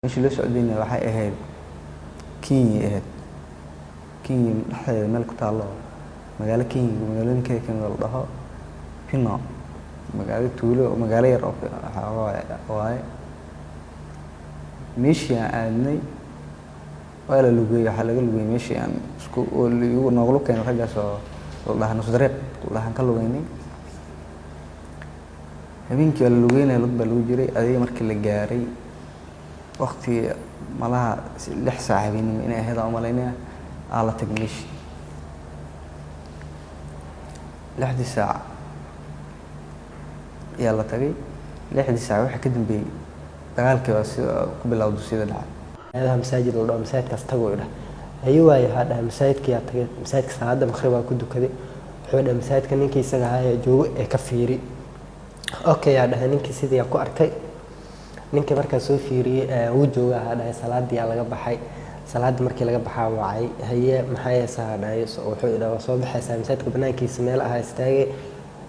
meeshii la socdayna waxay ahayd Kenya meel ku taalo magaalo Kenya magaalooyinka kan la dhaho Pino magaalo tuulo magaalo yar oo waaye meeshii aan aadnay waa la lugay waxa laga lugay meeshii aan isku noqlo keen ragaas oo la dhahan Sudreed la dhahan ka lugaynay habeenkii la lugaynay lug baa lagu jiray adiga markii la gaaray waqti malaha 6 saac habeenimo inay ahayd oo malaynaya ala tagnish 6 saac yaa la tagay 6 saac waxa ka dambeeyay dagaalkii waa si ku bilowday sida dhacay هذا مساجد ولا مساجد كاستغوا له أيوة هذا مساجد كي أعتقد مساجد كساعد مخربة كده كده حول مساجد كان نيجي سجها جو كفيري أوكي هذا نيجي سيدي أكو أركي نيجي مركز سوفيري وجوه هذا صلاة دي على جنب حي صلاة مركي على جنب حي وعي هي محيا سهرة وحول وصوب حسا مساجد كبناء كي سميل هاستاجي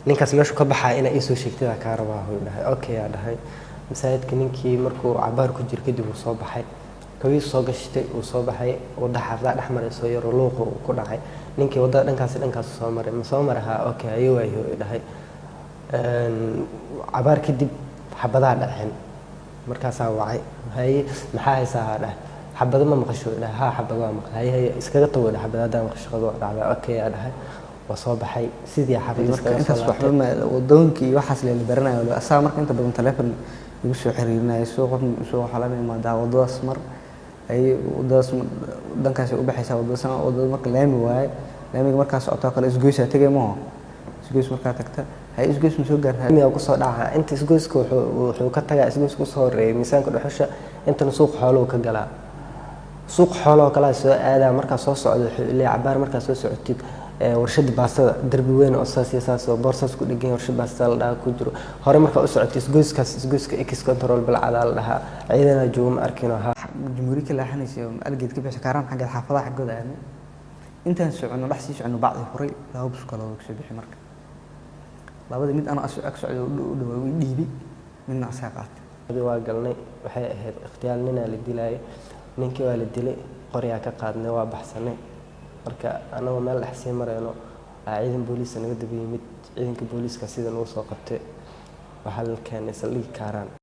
نيجي سمعش كب حي أنا إيسو شكتي كهرباء هو أوكي هذا هاي مساجد كنيجي مركو عبار كجير كده وصوب حي كويس soo gashtay oo soo baxay wada xaflad dhaxmaray soo yar luuqo ku dhacay ninkii wada dhankaas soo maray ma soo maraha okay ayuu dhahay abaar kadib xabadaha dhaceen markaas aan wacay hay maxaa haysaa dhahay xabada ma maqasho dhahay xabada ma maqlay hay iskaga tawada xabada maqashado dhacay okay dhahay waa soo baxay sidii xabada intaas waxba ma wadoonkii waxaas la baranayo asaa marka inta badan telefoon igu soo xiriirinayo soo xalanay ma daawadaas mar ay wadaas dankaas u baxaysa wadada marka laami waay laamiga markaas socota kale isgoysa tagay ma isgoys marka tagta hay isgoys ma soo gaarhay miyaa ku soo dhaca inta isgoyska wuxuu ka tagaa isgoysku soo horeeyay miisaanka dhuxusha inta suuq xoolo ka galaa suuq xoolo kala soo aada marka soo socdo ilaa cabaar marka soo socotid warshada baastada darbi weyn oo saas oo boorsas ku dhigeen warshada baastada la ku jiro hore marka u socotay isgoyska X control bal cadaal dhaha ciidana joom arkino ha jumhuuriyadda la xanaysay algeed ka bixi karaan xagga xaafadaha xaggooda aan intaan socono dhax sii socono bacdi horay laba bus kala oo soo bixi marka labada mid ana ag socdo u dhaw dhiibi midna asaaqaat waa galnay waxay ahayd ikhtiyaar nina la dilay ninkii waa la dilay qoriya ka qaadnay waa baxsanay marka anagu meel dhaxsii marayno ciidan booliis naga daba yimid ciidanka booliiska sida loo soo qabtay waxa la keenay saldhig Kaaraan